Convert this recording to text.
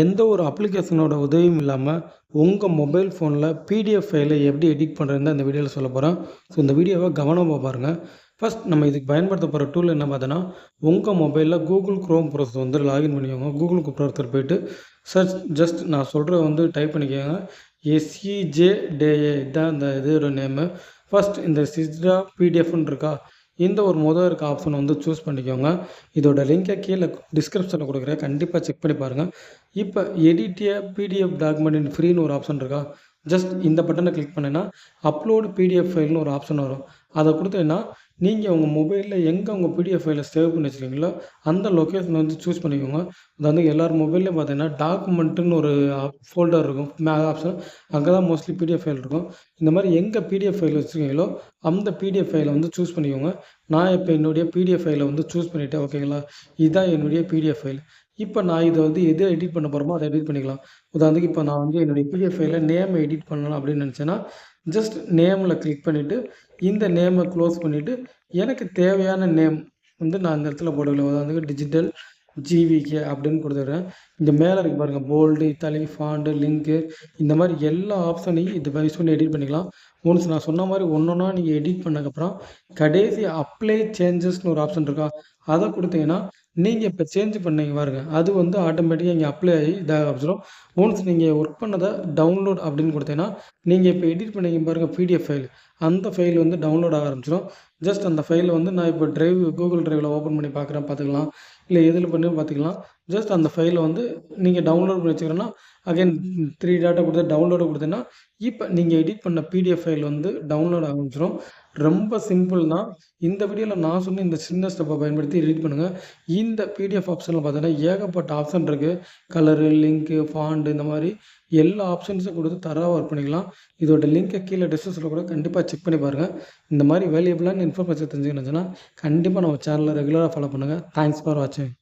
எந்த ஒரு அப்ளிகேஷனோட உதவியும் இல்லாம, உங்க மொபைல் ஃபோன்ல பிடிஎஃப் ஃபைல எப்படி எடிட் பண்றதுன்னு தான் இந்த வீடியோல சொல்லப் போறேன். ஸோ இந்த வீடியோவ கவனமா பாருங்க. ஃபர்ஸ்ட் நம்ம இதுக்கு பயன்படுத்த போற டூல் என்ன பார்த்தோன்னா, உங்க மொபைல்ல கூகுள் குரோம் ப்ரௌசர் வந்து லாகின் பண்ணிக்கோங்க. கூகுள் ப்ரௌசர் போயிட்டு ஜஸ்ட் நான் சொல்றத வந்து டைப் பண்ணிக்கோங்க. SEJDA இதான் இந்த இதோட நேமு. ஃபர்ஸ்ட் இந்த சிஸ்டா பிடிஎஃப்னு இருக்கா? இந்த ஒரு இருக்க ஆப்ஷன் வந்து சூஸ் பண்ணிக்கோங்க. இதோட லிங்கை கீழே டிஸ்கிரிப்ஷனில் கொடுக்குறேன். கண்டிப்பாக செக் பண்ணி பாருங்கள். இப்போ edit a PDF document in ஃப்ரீன்னு ஒரு ஆப்ஷன் இருக்கா? ஜஸ்ட் இந்த பட்டனை கிளிக் பண்ணினா அப்லோடு பிடிஎஃப் ஃபைல்னு ஒரு ஆப்ஷன் வரும். அதை கொடுத்தீங்கன்னா நீங்கள் உங்கள் மொபைலில் எங்கே உங்கள் பிடிஎஃப் ஃபைலை சேவ் பண்ணி வச்சுருக்கீங்களோ அந்த லொக்கேஷனை வந்து சூஸ் பண்ணிக்கோங்க. அது வந்து எல்லார் மொபைல்லையும் பார்த்தீங்கன்னா டாக்குமெண்ட்டுன்னு ஒரு ஃபோல்டர் இருக்கும் மேலே ஆப்ஷன். அங்கே தான் மோஸ்ட்லி பிடிஎஃப் ஃபைல் இருக்கும். இந்த மாதிரி எங்கே பிடிஎஃப் ஃபைல் வச்சுருக்கீங்களோ அந்த பிடிஎஃப் ஃபைலை வந்து சூஸ் பண்ணிக்கோங்க. நான் இப்போ என்னுடைய பிடிஎஃப் ஃபைலை வந்து சூஸ் பண்ணிவிட்டேன். ஓகேங்களா? இதுதான் என்னுடைய பிடிஎஃப் ஃபைல். இப்போ நான் இதை வந்து எதை எடிட் பண்ண போகிறோமோ அதை எடிட் பண்ணிக்கலாம். உதாரணத்துக்கு இப்போ நான் வந்து என்னுடைய பிடிஎஃப் ஃபைலில் நேமை எடிட் பண்ணலாம் அப்படின்னு நினச்சேன்னா ஜஸ்ட் நேமில் கிளிக் பண்ணிவிட்டு இந்த நேமை க்ளோஸ் பண்ணிவிட்டு எனக்கு தேவையான நேம் வந்து நான் இந்த இடத்துல போட்டுக்கலாம். உதாரணத்துக்கு டிஜிட்டல் ஜிவிகே அப்படின்னு கொடுத்துட்றேன். இங்கே மேலே இருக்கு பாருங்கள், போல்டு, இத்தாலி, ஃபாண்டு, லிங்க்கு, இந்த மாதிரி எல்லா ஆப்ஷனையும் இது யூஸ் பண்ணி எடிட் பண்ணிக்கலாம். ஒன்ஸ் நான் சொன்ன மாதிரி ஒன்றா நீங்கள் எடிட் பண்ணதுக்கப்புறம் கடைசி அப்ளை சேஞ்சஸ்னு ஒரு ஆப்ஷன் இருக்கா? அதை கொடுத்தீங்கன்னா நீங்கள் இப்போ சேஞ்ச் பண்ணீங்க பாருங்கள், அது வந்து ஆட்டோமேட்டிக்காக இங்கே அப்ளை ஆகி இதாக ஆரம்பிச்சிடும். ஒன்ஸ் நீங்கள் ஒர்க் பண்ணதை டவுன்லோட் அப்படின்னு கொடுத்தீங்கன்னா நீங்கள் இப்போ எடிட் பண்ணீங்க பாருங்கள் பிடிஎஃப் ஃபைல், அந்த ஃபைல் வந்து டவுன்லோட் ஆக ஆரம்பிச்சிடும். ஜஸ்ட் அந்த ஃபைலை வந்து நான் இப்போ கூகுள் ட்ரைவில் ஓப்பன் பண்ணி பார்த்துக்கலாம், இல்லை எதில் பண்ணி பார்த்துக்கலாம். ஜஸ்ட் அந்த ஃபைலை வந்து நீங்கள் டவுன்லோட் பண்ணி வச்சுக்கிறேன்னா அகைன் 3 டாட்டா கொடுத்து டவுன்லோடு கொடுத்தீங்கன்னா இப்போ நீங்கள் எடிட் பண்ண பிடிஎஃப் ஃபைல் வந்து டவுன்லோட் ஆரம்பிச்சிடும். ரொம்ப சிம்பிள் தான். இந்த வீடியோவில் நான் சொன்ன இந்த சின்ன ஸ்டெப்பை பயன்படுத்தி எடிட் பண்ணுங்கள். இந்த பிடிஎஃப் ஆப்ஷனில் பார்த்தீங்கன்னா ஏகப்பட்ட ஆப்ஷன் இருக்குது. கலரு, லிங்க்கு, ஃபாண்டு, இந்த மாதிரி எல்லா ஆப்ஷன்ஸும் கொடுத்து தரவாக ஒர்க் பண்ணிக்கலாம். இதோட லிங்க்கை கீழே டிஸ்கிரிப்ஷனில் கூட கண்டிப்பாக செக் பண்ணி பாருங்கள். இந்த மாதிரி வேல்யூபிளான இன்ஃபர்மேஷன் தெரிஞ்சுக்கணுச்சுன்னா கண்டிப்பாக நம்ம சேனலை ரெகுலராக ஃபாலோ பண்ணுங்கள். தேங்க்ஸ் ஃபார் வாட்சிங்.